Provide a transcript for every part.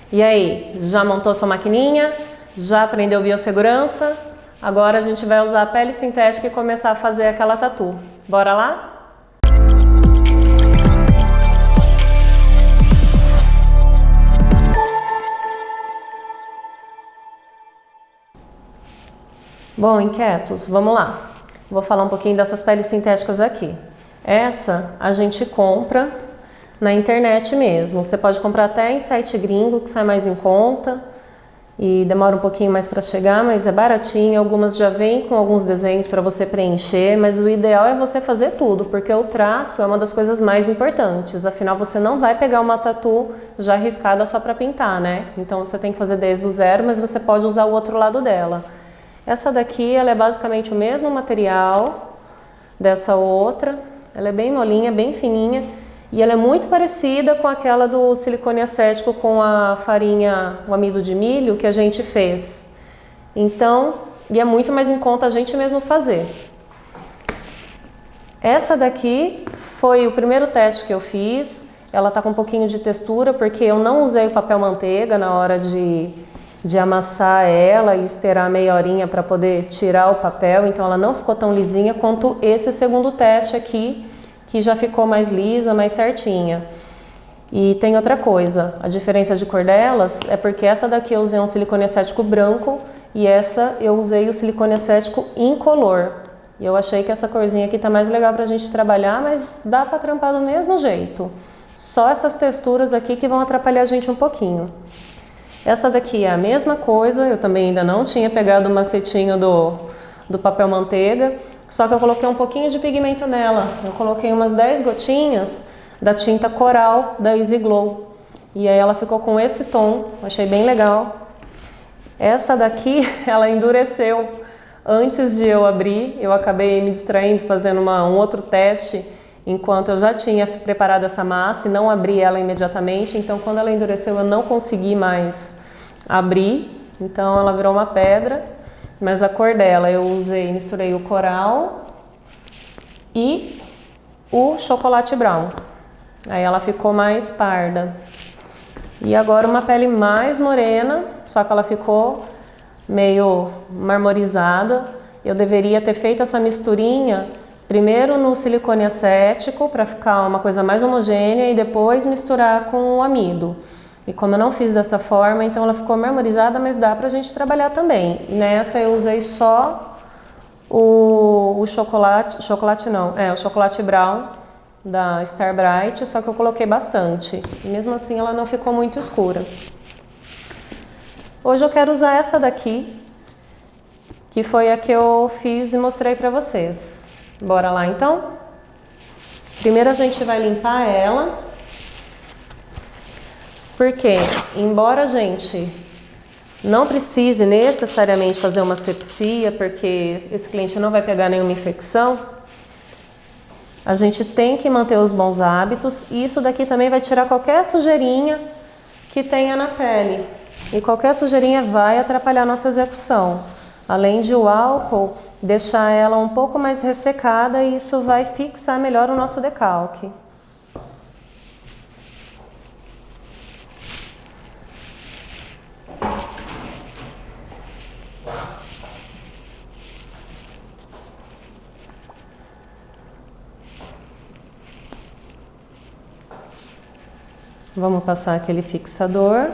E aí, já montou sua maquininha? Já aprendeu biossegurança? Agora a gente vai usar a pele sintética e começar a fazer aquela tatu. Bora lá? Bom, inquietos, vamos lá. Vou falar um pouquinho dessas peles sintéticas aqui. Essa a gente compra na internet mesmo. Você pode comprar até em site gringo, que sai mais em conta e demora um pouquinho mais para chegar, mas é baratinho. Algumas já vêm com alguns desenhos para você preencher, mas o ideal é você fazer tudo, porque o traço é uma das coisas mais importantes. Afinal, você não vai pegar uma tatu já riscada só para pintar, né? Então você tem que fazer desde o zero, mas você pode usar o outro lado dela. Essa daqui, ela é basicamente o mesmo material dessa outra. Ela é bem molinha, bem fininha. E ela é muito parecida com aquela do silicone acético com a farinha, o amido de milho que a gente fez. Então, e é muito mais em conta a gente mesmo fazer. Essa daqui foi o primeiro teste que eu fiz. Ela tá com um pouquinho de textura porque eu não usei o papel manteiga na hora de amassar ela e esperar meia horinha para poder tirar o papel, então ela não ficou tão lisinha quanto esse segundo teste aqui, que já ficou mais lisa, mais certinha. E tem outra coisa, a diferença de cor delas é porque essa daqui eu usei um silicone acético branco e essa eu usei o silicone acético incolor. E eu achei que essa corzinha aqui tá mais legal pra gente trabalhar, mas dá pra trampar do mesmo jeito. Só essas texturas aqui que vão atrapalhar a gente um pouquinho. Essa daqui é a mesma coisa, eu também ainda não tinha pegado o macetinho do papel manteiga, só que eu coloquei um pouquinho de pigmento nela. Eu coloquei umas 10 gotinhas da tinta coral da Easy Glow. E aí ela ficou com esse tom, achei bem legal. Essa daqui, ela endureceu. Antes de eu abrir, eu acabei me distraindo fazendo um outro teste, enquanto eu já tinha preparado essa massa e não abri ela imediatamente, então quando ela endureceu eu não consegui mais abrir, então ela virou uma pedra, mas a cor dela eu misturei o coral e o chocolate brown, aí ela ficou mais parda. E agora uma pele mais morena, só que ela ficou meio marmorizada. Eu deveria ter feito essa misturinha primeiro no silicone acético para ficar uma coisa mais homogênea e depois misturar com o amido. E como eu não fiz dessa forma, então ela ficou marmorizada, mas dá pra gente trabalhar também. E nessa eu usei só o chocolate brown da Star Bright, só que eu coloquei bastante. E mesmo assim ela não ficou muito escura. Hoje eu quero usar essa daqui, que foi a que eu fiz e mostrei pra vocês. Bora lá então? Primeiro a gente vai limpar ela, porque embora a gente não precise necessariamente fazer uma asepsia, porque esse cliente não vai pegar nenhuma infecção, a gente tem que manter os bons hábitos e isso daqui também vai tirar qualquer sujeirinha que tenha na pele. E qualquer sujeirinha vai atrapalhar a nossa execução. Além de o álcool deixar ela um pouco mais ressecada e isso vai fixar melhor o nosso decalque. Vamos passar aquele fixador.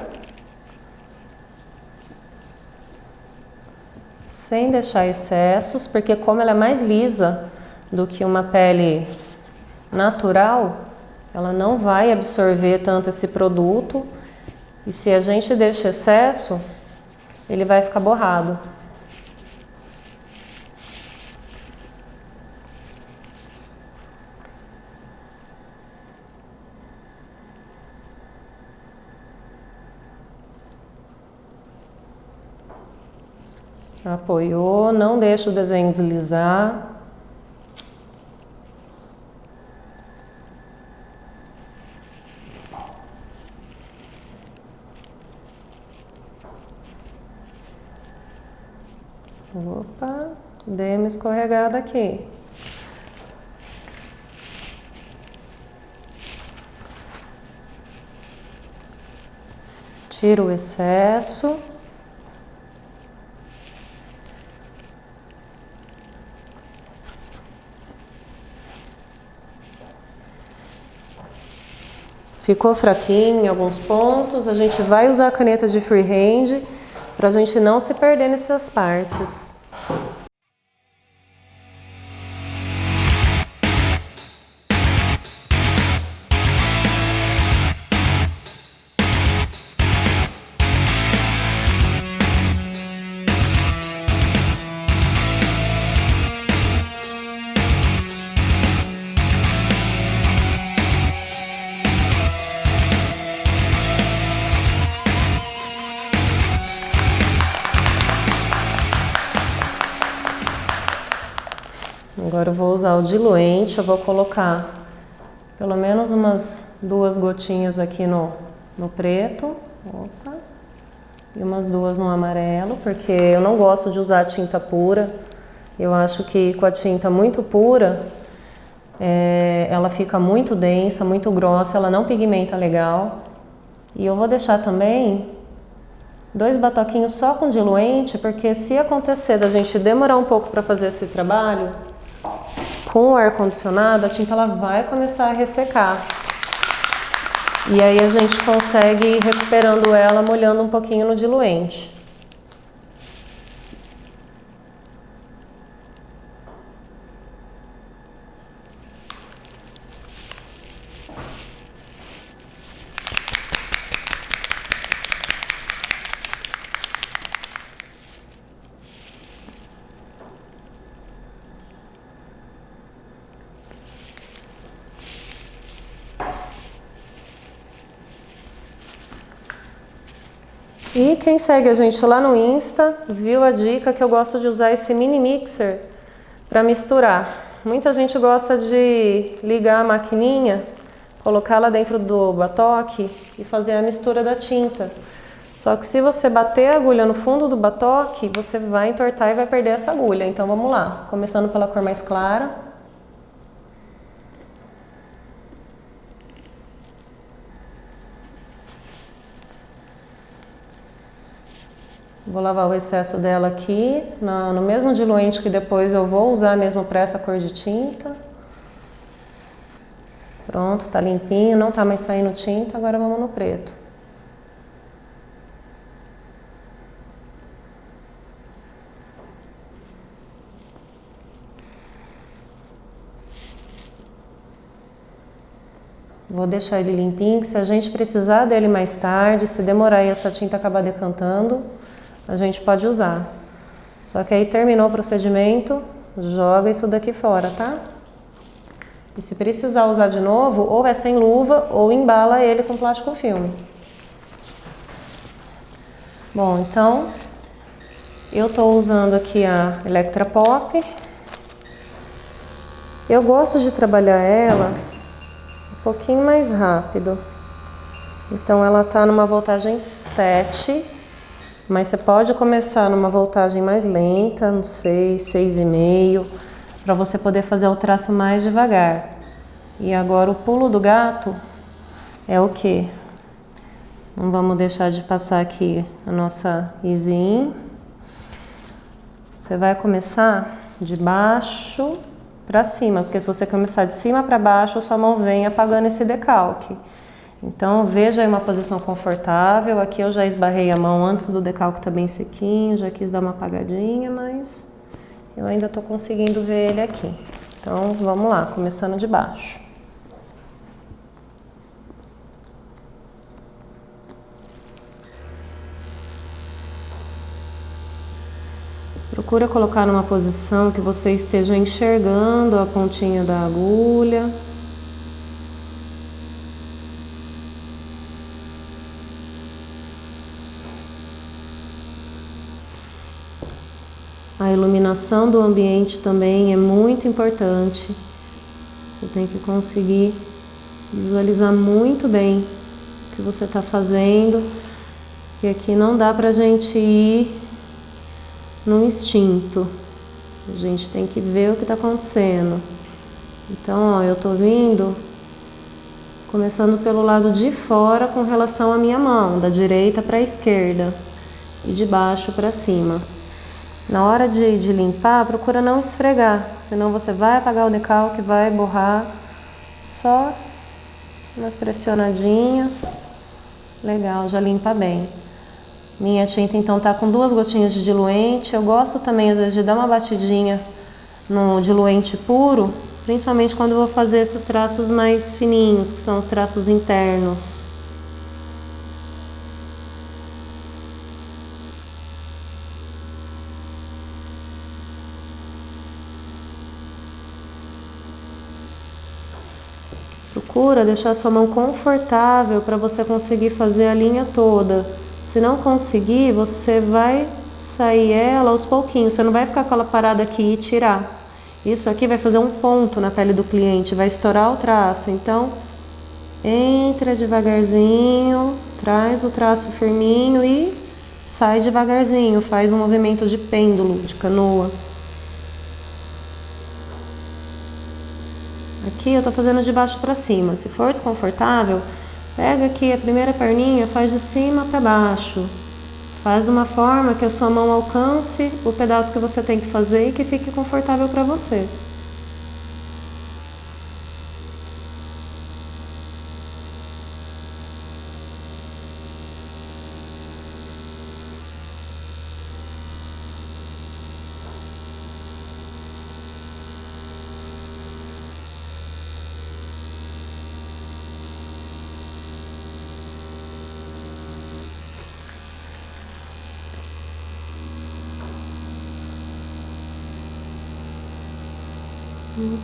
Sem deixar excessos, porque como ela é mais lisa do que uma pele natural, ela não vai absorver tanto esse produto e se a gente deixa excesso, ele vai ficar borrado. Apoiou, não deixa o desenho deslizar. Opa, dei uma escorregada aqui. Tiro o excesso. Ficou fraquinho em alguns pontos, a gente vai usar a caneta de freehand para a gente não se perder nessas partes. Agora eu vou usar o diluente, eu vou colocar pelo menos umas 2 gotinhas aqui no preto, opa, e umas 2 no amarelo, porque eu não gosto de usar tinta pura. Eu acho que com a tinta muito pura, ela fica muito densa, muito grossa, ela não pigmenta legal. E eu vou deixar também 2 batoquinhos só com diluente, porque se acontecer da gente demorar um pouco para fazer esse trabalho, com o ar-condicionado, a tinta ela vai começar a ressecar. E aí a gente consegue ir recuperando ela molhando um pouquinho no diluente. E quem segue a gente lá no Insta, viu a dica que eu gosto de usar esse mini mixer para misturar. Muita gente gosta de ligar a maquininha, colocar lá dentro do batoque e fazer a mistura da tinta. Só que se você bater a agulha no fundo do batoque, você vai entortar e vai perder essa agulha. Então vamos lá, começando pela cor mais clara. Vou lavar o excesso dela aqui, no mesmo diluente que depois eu vou usar mesmo para essa cor de tinta. Pronto, tá limpinho, não tá mais saindo tinta, agora vamos no preto. Vou deixar ele limpinho, que se a gente precisar dele mais tarde, se demorar e essa tinta acabar decantando, a gente pode usar. Só que aí terminou o procedimento, joga isso daqui fora, tá? E se precisar usar de novo, ou é sem luva ou embala ele com plástico filme. Bom, então eu tô usando aqui a Electra Pop. Eu gosto de trabalhar ela um pouquinho mais rápido. Então ela tá numa voltagem 7. Mas você pode começar numa voltagem mais lenta, no 6, 6,5, para você poder fazer o traço mais devagar. E agora o pulo do gato é o quê? Não vamos deixar de passar aqui a nossa Easy. Você vai começar de baixo para cima, porque se você começar de cima para baixo, a sua mão vem apagando esse decalque. Então, veja aí uma posição confortável. Aqui eu já esbarrei a mão antes do decalque tá bem sequinho, já quis dar uma apagadinha, mas eu ainda tô conseguindo ver ele aqui. Então, vamos lá, começando de baixo. Procura colocar numa posição que você esteja enxergando a pontinha da agulha. A iluminação do ambiente também é muito importante. Você tem que conseguir visualizar muito bem o que você está fazendo. E aqui não dá pra gente ir no instinto. A gente tem que ver o que está acontecendo. Então, ó, eu tô vindo Começando pelo lado de fora com relação à minha mão, da direita para a esquerda e de baixo para cima. Na hora de limpar, procura não esfregar, senão você vai apagar o decalque, vai borrar. Só umas pressionadinhas. Legal, já limpa bem. Minha tinta então tá com 2 gotinhas de diluente. Eu gosto também às vezes de dar uma batidinha no diluente puro, principalmente quando eu vou fazer esses traços mais fininhos, que são os traços internos. Procura deixar a sua mão confortável para você conseguir fazer a linha toda. Se não conseguir, você vai sair ela aos pouquinhos. Você não vai ficar com ela parada aqui e tirar. Isso aqui vai fazer um ponto na pele do cliente, vai estourar o traço. Então, entra devagarzinho, traz o traço firminho e sai devagarzinho. Faz um movimento de pêndulo, de canoa. Aqui eu tô fazendo de baixo para cima. Se for desconfortável, pega aqui a primeira perninha, faz de cima para baixo. Faz de uma forma que a sua mão alcance o pedaço que você tem que fazer e que fique confortável para você.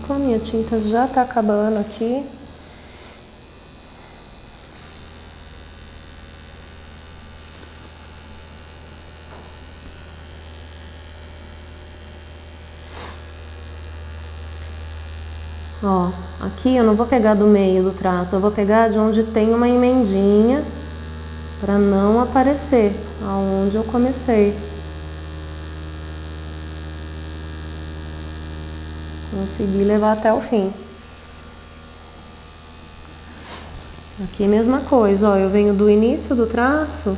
A minha tinta já tá acabando aqui. Ó, aqui eu não vou pegar do meio do traço, eu vou pegar de onde tem uma emendinha para não aparecer aonde eu comecei. Consegui levar até o fim. Aqui mesma coisa, ó, eu venho do início do traço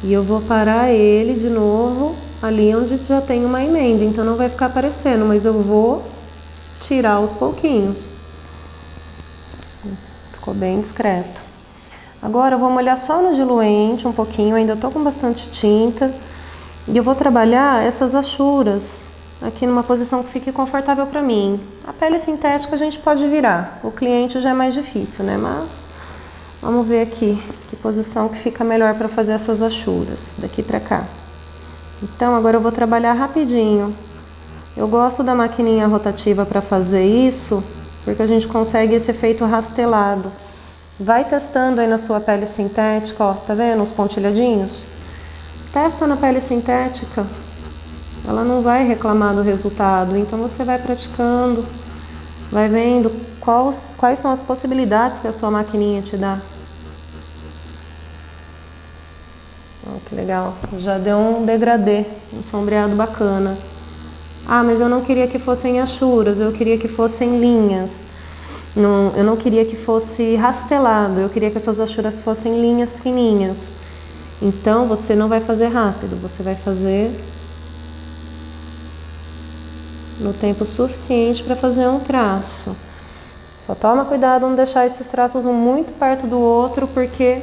e eu vou parar ele de novo ali onde já tem uma emenda, então não vai ficar aparecendo, mas eu vou tirar aos pouquinhos. Ficou bem discreto. Agora eu vou molhar só no diluente um pouquinho, ainda tô com bastante tinta, e eu vou trabalhar essas achuras aqui numa posição que fique confortável para mim. A pele sintética a gente pode virar, o cliente já é mais difícil, né? Mas vamos ver aqui que posição que fica melhor para fazer essas achuras, daqui para cá. Então agora eu vou trabalhar rapidinho. Eu gosto da maquininha rotativa para fazer isso, porque a gente consegue esse efeito rastelado. Vai testando aí na sua pele sintética, ó, tá vendo os pontilhadinhos? Testa na pele sintética. Ela não vai reclamar do resultado, então você vai praticando, vai vendo quais são as possibilidades que a sua maquininha te dá. Oh, que legal, já deu um degradê, um sombreado bacana. Ah, mas eu não queria que fossem achuras, eu queria que fossem linhas. Não, eu não queria que fosse rastelado, eu queria que essas achuras fossem linhas fininhas. Então você não vai fazer rápido, você vai fazer no tempo suficiente para fazer um traço. Só toma cuidado não deixar esses traços um muito perto do outro, porque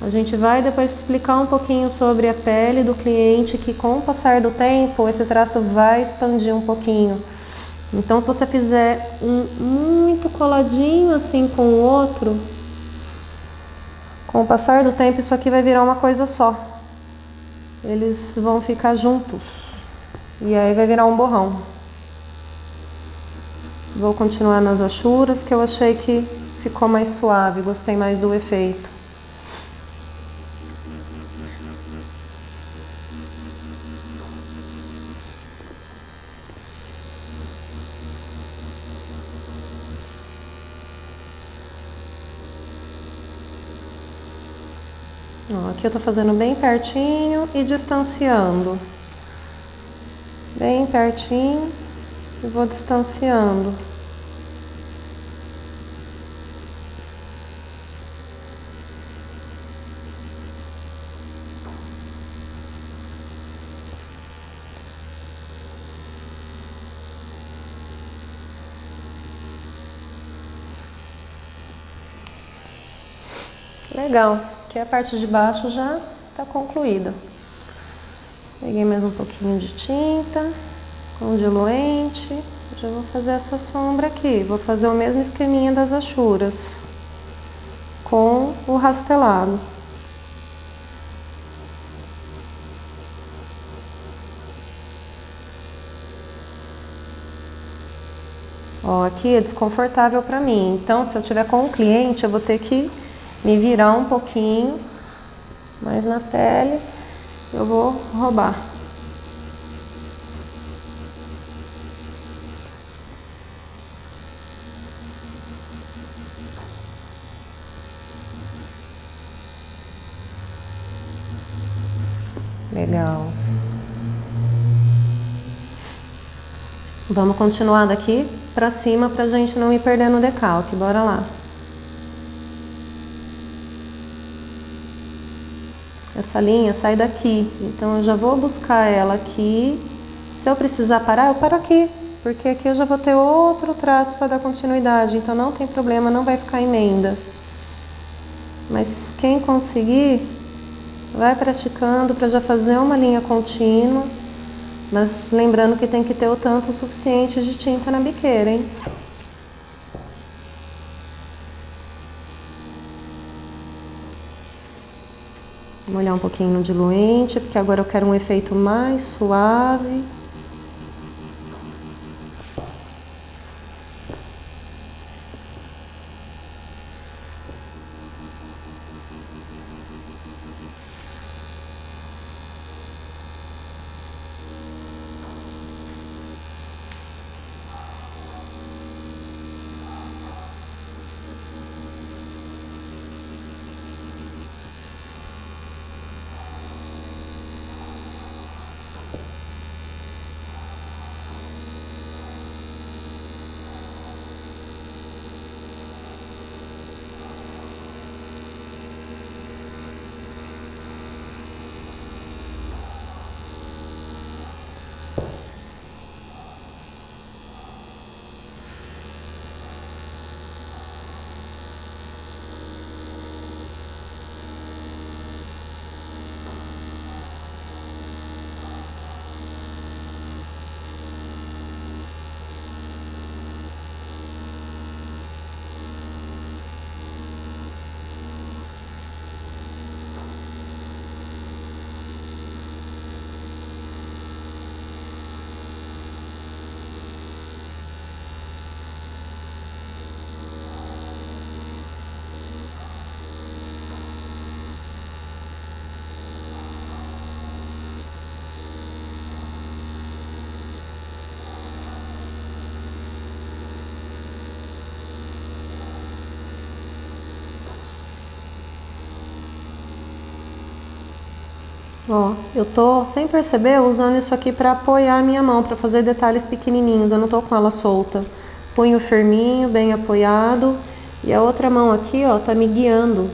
a gente vai depois explicar um pouquinho sobre a pele do cliente, que com o passar do tempo esse traço vai expandir um pouquinho. Então se você fizer um muito coladinho assim com o outro, com o passar do tempo isso aqui vai virar uma coisa só. Eles vão ficar juntos e aí vai virar um borrão. Vou continuar nas achuras, que eu achei que ficou mais suave, gostei mais do efeito. Ó, aqui eu tô fazendo bem pertinho e distanciando. Bem pertinho e vou distanciando. Legal, aqui a parte de baixo já está concluída. Peguei mais um pouquinho de tinta com diluente. Já vou fazer essa sombra aqui. Vou fazer o mesmo esqueminha das achuras com o rastelado. Ó, aqui é desconfortável para mim, então se eu tiver com um cliente eu vou ter que me virar um pouquinho, mas na pele eu vou roubar. Legal. Vamos continuar daqui pra cima pra gente não ir perdendo o decalque. Bora lá. Essa linha sai daqui, então eu já vou buscar ela aqui. Se eu precisar parar, eu paro aqui, porque aqui eu já vou ter outro traço para dar continuidade, então não tem problema, não vai ficar emenda. Mas quem conseguir, vai praticando para já fazer uma linha contínua. Mas lembrando que tem que ter o tanto suficiente de tinta na biqueira, hein? Vou molhar um pouquinho no diluente, porque agora eu quero um efeito mais suave. Ó, eu tô, sem perceber, usando isso aqui para apoiar a minha mão, para fazer detalhes pequenininhos. Eu não tô com ela solta. Punho firminho, bem apoiado. E a outra mão aqui, ó, tá me guiando.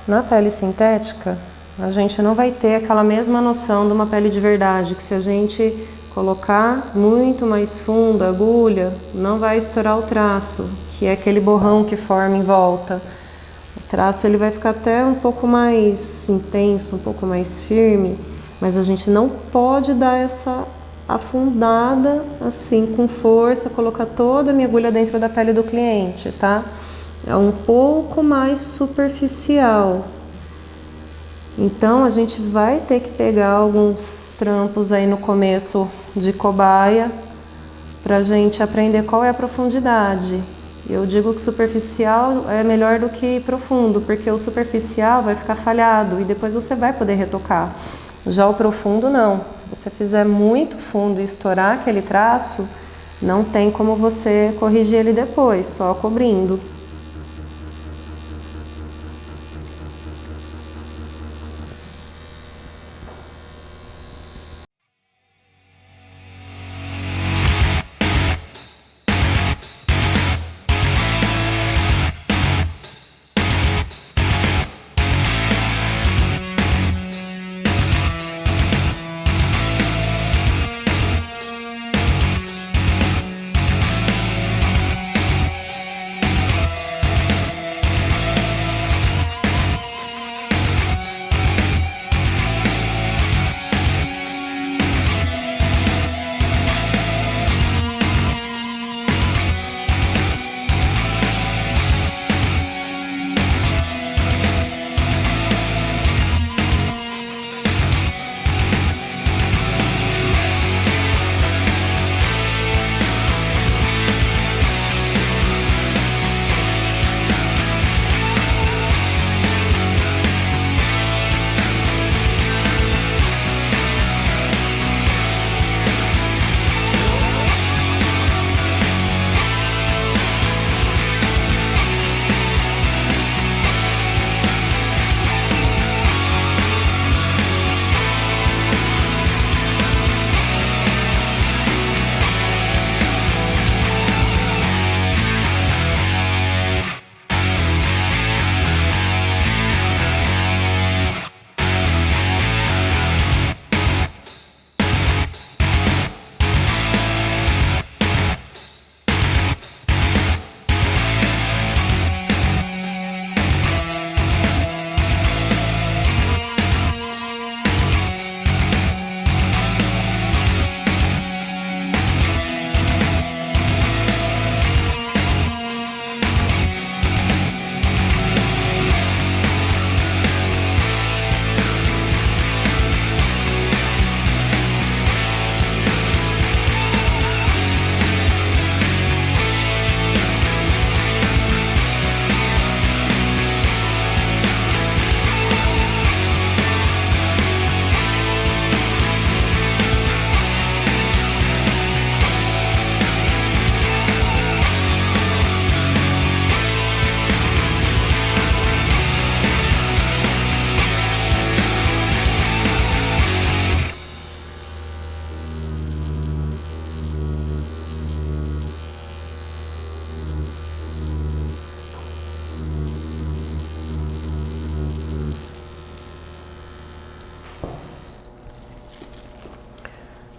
Na pele sintética, a gente não vai ter aquela mesma noção de uma pele de verdade, que se a gente colocar muito mais fundo a agulha, não vai estourar o traço, que é aquele borrão que forma em volta. O traço ele vai ficar até um pouco mais intenso, um pouco mais firme, Mas a gente não pode dar essa afundada assim com força, colocar toda a minha agulha dentro da pele do cliente, tá? É um pouco mais superficial. Então a gente vai ter que pegar alguns trampos aí no começo de cobaia pra gente aprender qual é a profundidade. Eu digo que superficial é melhor do que profundo, porque o superficial vai ficar falhado e depois você vai poder retocar. Já o profundo não. Se você fizer muito fundo e estourar aquele traço, não tem como você corrigir ele depois, só cobrindo.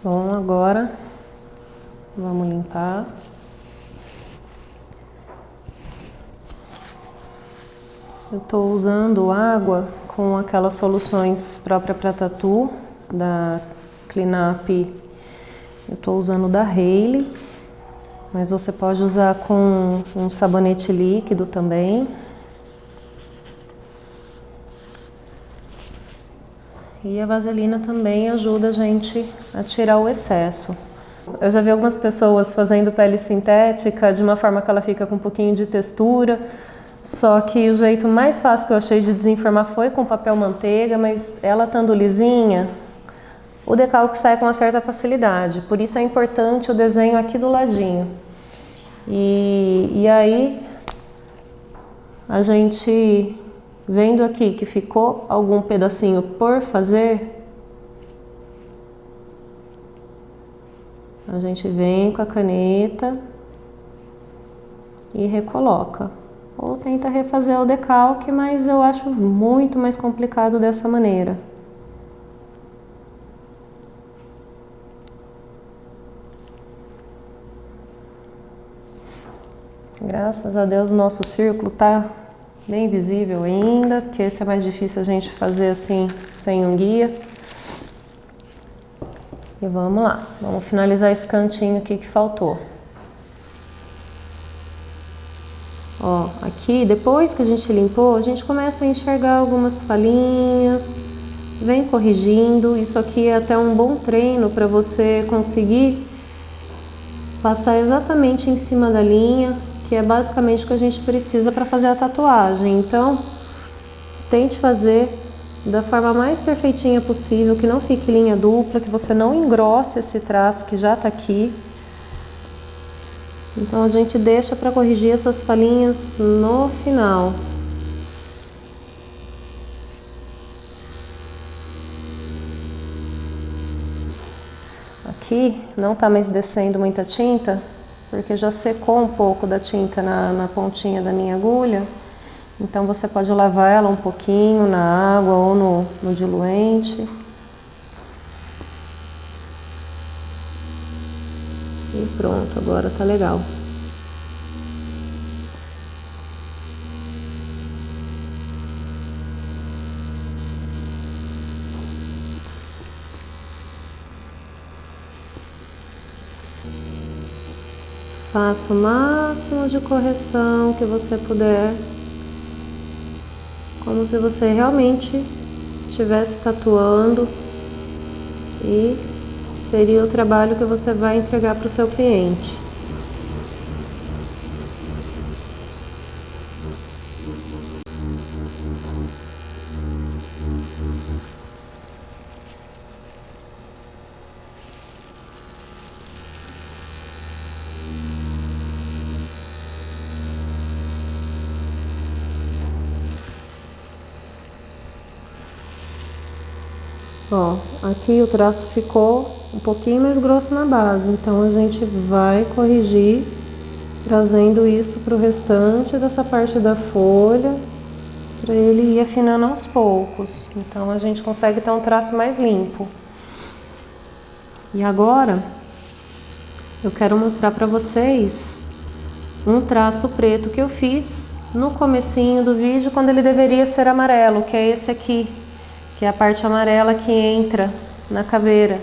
Bom, agora vamos limpar. Eu estou usando água com aquelas soluções próprias para tatu, da Cleanup. Eu estou usando da Hailey, mas você pode usar com um sabonete líquido também. E a vaselina também ajuda a gente a tirar o excesso. Eu já vi algumas pessoas fazendo pele sintética de uma forma que ela fica com um pouquinho de textura, só que o jeito mais fácil que eu achei de desenformar foi com papel manteiga, mas ela estando lisinha, o decalque sai com uma certa facilidade. Por isso é importante o desenho aqui do ladinho. E aí, a gente... Vendo aqui que ficou algum pedacinho por fazer, a gente vem com a caneta e recoloca. Ou tenta refazer o decalque, mas eu acho muito mais complicado dessa maneira. Graças a Deus o nosso círculo tá bem visível ainda, porque esse é mais difícil a gente fazer assim, sem um guia. E vamos lá, vamos finalizar esse cantinho aqui que faltou. Ó, aqui, depois que a gente limpou, a gente começa a enxergar algumas falhinhas, vem corrigindo. Isso aqui é até um bom treino para você conseguir passar exatamente em cima da linha, que é basicamente o que a gente precisa para fazer a tatuagem. Então, tente fazer da forma mais perfeitinha possível, que não fique linha dupla, que você não engrosse esse traço que já tá aqui. Então a gente deixa para corrigir essas falhinhas no final. Aqui não tá mais descendo muita tinta, porque já secou um pouco da tinta na pontinha da minha agulha. Então você pode lavar ela um pouquinho na água ou no diluente. E pronto, agora tá legal. Faça o máximo de correção que você puder, como se você realmente estivesse tatuando, e seria o trabalho que você vai entregar para o seu cliente. Ó, aqui o traço ficou um pouquinho mais grosso na base, então a gente vai corrigir, trazendo isso para o restante dessa parte da folha, para ele ir afinando aos poucos. Então a gente consegue ter um traço mais limpo. E agora eu quero mostrar para vocês um traço preto que eu fiz no comecinho do vídeo, quando ele deveria ser amarelo, que é esse aqui, que é a parte amarela que entra na caveira.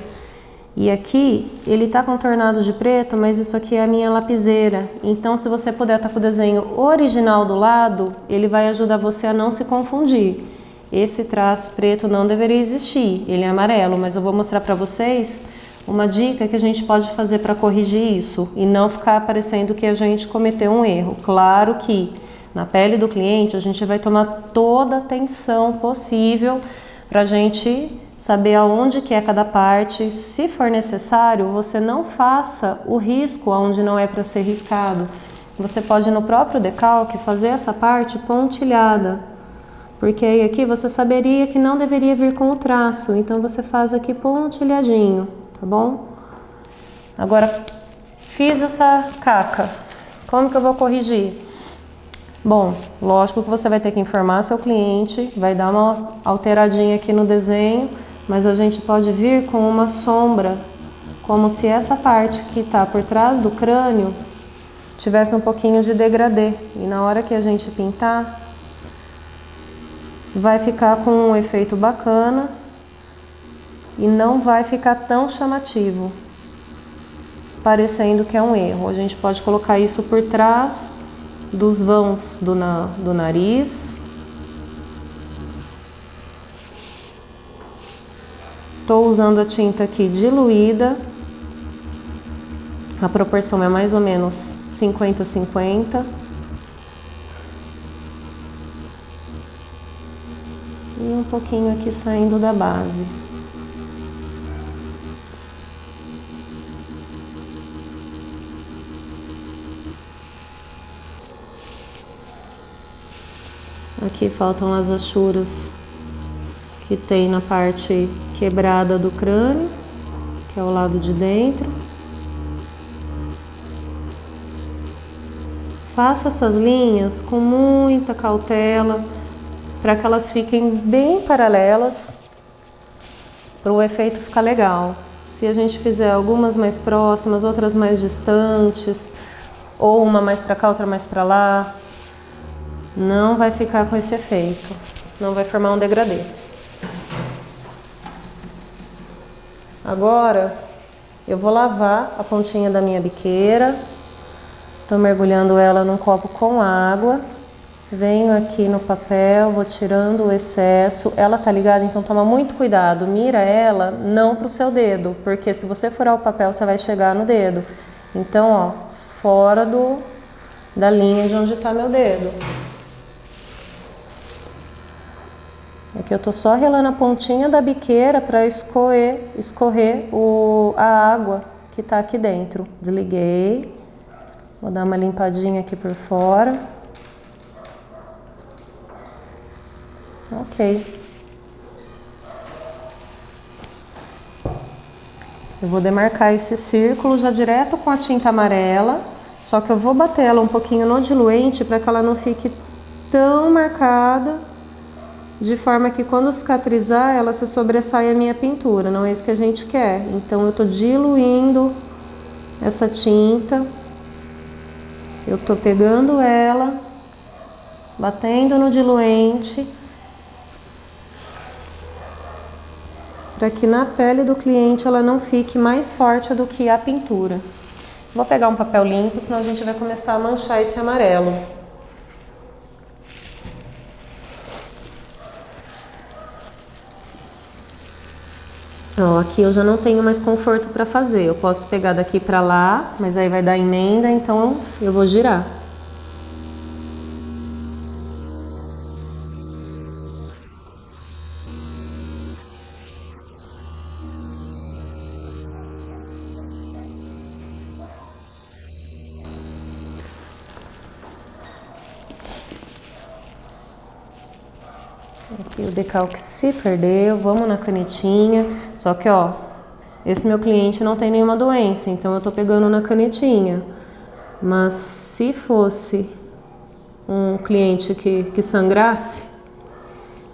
E aqui ele tá contornado de preto, mas isso aqui é a minha lapiseira. Então, se você puder estar com o desenho original do lado, ele vai ajudar você a não se confundir. Esse traço preto não deveria existir, ele é amarelo, mas eu vou mostrar para vocês uma dica que a gente pode fazer para corrigir isso e não ficar parecendo que a gente cometeu um erro. Claro que na pele do cliente a gente vai tomar toda a atenção possível para a gente saber aonde que é cada parte. Se for necessário, você não faça o risco aonde não é para ser riscado. Você pode no próprio decalque fazer essa parte pontilhada, porque aí aqui você saberia que não deveria vir com o traço, então você faz aqui pontilhadinho, tá bom? Agora, fiz essa caca, como que eu vou corrigir? Bom, lógico que você vai ter que informar seu cliente, vai dar uma alteradinha aqui no desenho, mas a gente pode vir com uma sombra, como se essa parte que está por trás do crânio tivesse um pouquinho de degradê. E na hora que a gente pintar, vai ficar com um efeito bacana e não vai ficar tão chamativo, parecendo que é um erro. A gente pode colocar isso por trás dos vãos do nariz. Estou usando a tinta aqui diluída, a proporção é mais ou menos 50-50. E um pouquinho aqui saindo da base. Aqui faltam as achuras que tem na parte quebrada do crânio, que é o lado de dentro. Faça essas linhas com muita cautela, para que elas fiquem bem paralelas, para o efeito ficar legal. Se a gente fizer algumas mais próximas, outras mais distantes, ou uma mais para cá, outra mais para lá, não vai ficar com esse efeito, não vai formar um degradê. Agora Eu vou lavar a pontinha da minha biqueira. Tô mergulhando ela num copo com água. Venho aqui no papel, vou tirando o excesso. Ela tá ligada, então toma muito cuidado. Mira ela não pro seu dedo, porque se você furar o papel, você vai chegar no dedo. Então, ó, fora da linha de onde tá meu dedo. Aqui eu tô só relando a pontinha da biqueira para escorrer a água que tá aqui dentro. Desliguei. Vou dar uma limpadinha aqui por fora. Ok. Eu vou demarcar esse círculo já direto com a tinta amarela, só que eu vou bater ela um pouquinho no diluente para que ela não fique tão marcada, de forma que quando cicatrizar ela se sobressaia a minha pintura, não é isso que a gente quer. Então eu tô diluindo essa tinta, eu tô pegando ela, batendo no diluente, para que na pele do cliente ela não fique mais forte do que a pintura. Vou pegar um papel limpo, senão a gente vai começar a manchar esse amarelo. Ó, aqui eu já não tenho mais conforto para fazer. Eu posso pegar daqui para lá, mas aí vai dar emenda, então eu vou girar. Aqui o decalque se perdeu, vamos na canetinha. Só que, ó, esse meu cliente não tem nenhuma doença, então eu tô pegando na canetinha. Mas se fosse um cliente que sangrasse,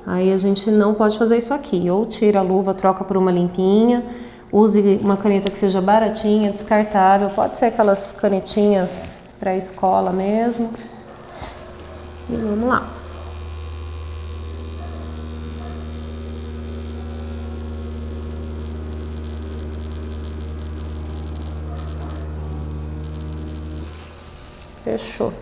aí a gente não pode fazer isso aqui. Ou tira a luva, troca por uma limpinha, use uma caneta que seja baratinha, descartável. Pode ser aquelas canetinhas para a escola mesmo. E vamos lá. Fechou.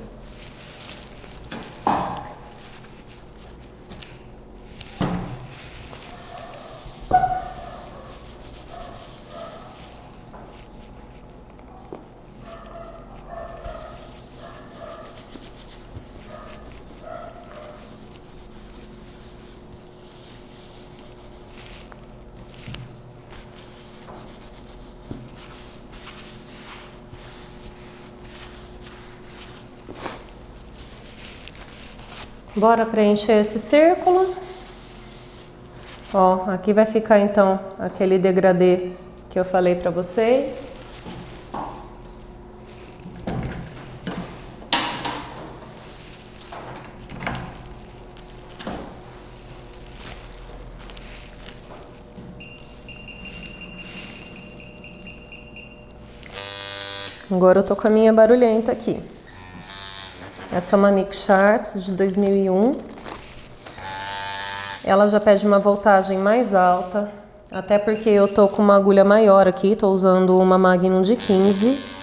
Bora preencher esse círculo. Ó, aqui vai ficar então aquele degradê que eu falei pra vocês. Agora eu tô com a minha barulhenta aqui. Essa é uma Mix Sharps de 2001. Ela já pede uma voltagem mais alta, até porque eu tô com uma agulha maior aqui, tô usando uma Magnum de 15.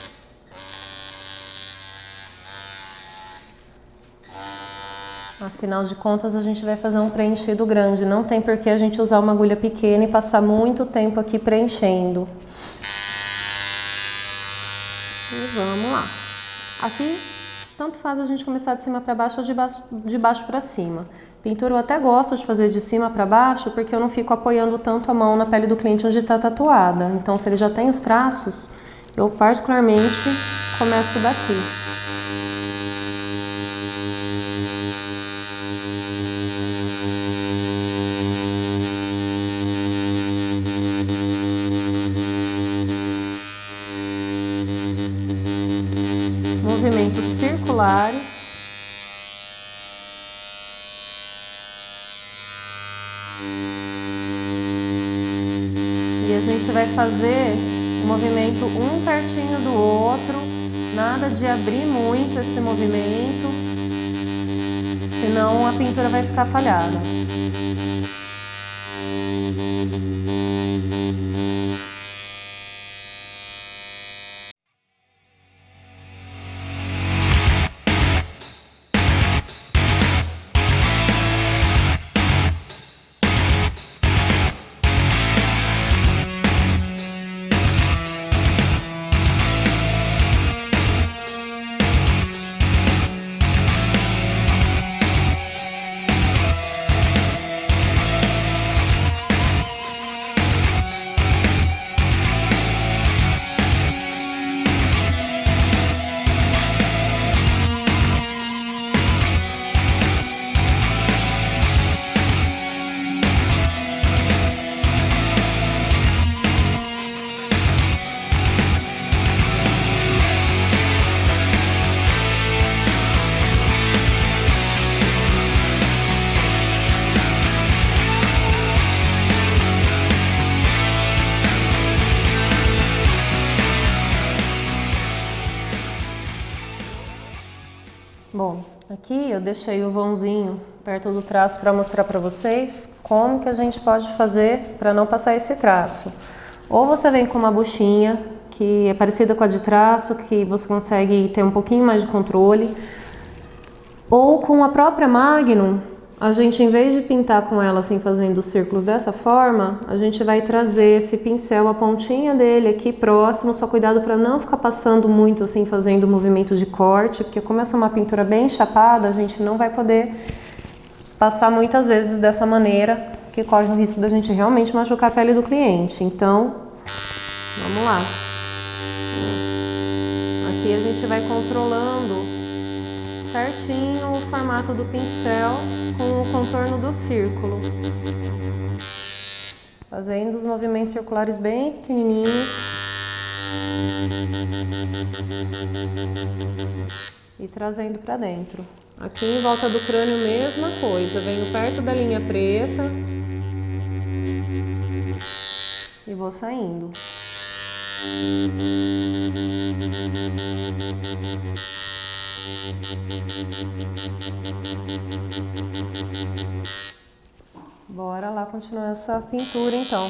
Afinal de contas, a gente vai fazer um preenchido grande, não tem por que a gente usar uma agulha pequena e passar muito tempo aqui preenchendo. E vamos lá. Aqui, tanto faz a gente começar de cima para baixo ou de baixo para cima. Pintura eu até gosto de fazer de cima para baixo, porque eu não fico apoiando tanto a mão na pele do cliente onde está tatuada. Então, se ele já tem os traços, eu particularmente começo daqui. Movimentos circulares. E a gente vai fazer o movimento um pertinho do outro, nada de abrir muito esse movimento, senão a pintura vai ficar falhada. Bom, aqui eu deixei o vãozinho perto do traço para mostrar para vocês como que a gente pode fazer para não passar esse traço. Ou você vem com uma buchinha que é parecida com a de traço, que você consegue ter um pouquinho mais de controle, ou com a própria Magnum, a gente, em vez de pintar com ela assim, fazendo os círculos dessa forma, a gente vai trazer esse pincel, a pontinha dele aqui próximo, só cuidado para não ficar passando muito assim, fazendo movimento de corte, porque como essa é uma pintura bem chapada, a gente não vai poder passar muitas vezes dessa maneira, que corre o risco da gente realmente machucar a pele do cliente. Então, vamos lá. Aqui a gente vai controlando certinho o formato do pincel com o contorno do círculo, fazendo os movimentos circulares bem pequenininhos e trazendo para dentro. Aqui em volta do crânio, mesma coisa, venho perto da linha preta e vou saindo. Bora lá continuar essa pintura então.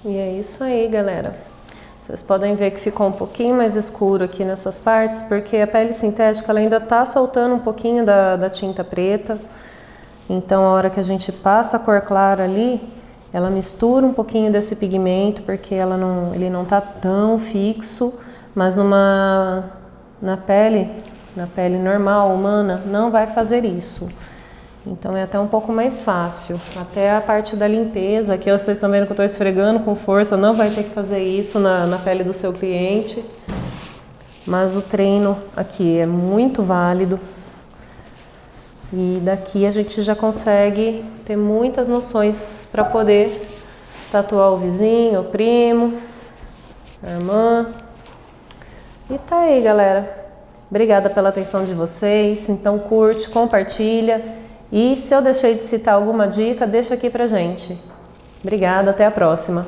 E é isso aí, galera. Vocês podem ver que ficou um pouquinho mais escuro aqui nessas partes, porque a pele sintética ela ainda está soltando um pouquinho da tinta preta. Então, a hora que a gente passa a cor clara ali, ela mistura um pouquinho desse pigmento, porque ele não está tão fixo, mas na pele normal, humana, não vai fazer isso. Então é até um pouco mais fácil. Até a parte da limpeza, aqui vocês estão vendo que eu estou esfregando com força, não vai ter que fazer isso na pele do seu cliente. Mas o treino aqui é muito válido. E daqui a gente já consegue ter muitas noções para poder tatuar o vizinho, o primo, a irmã. E tá aí, galera. Obrigada pela atenção de vocês. Então curte, compartilha. E se eu deixei de citar alguma dica, deixa aqui pra gente. Obrigada, até a próxima.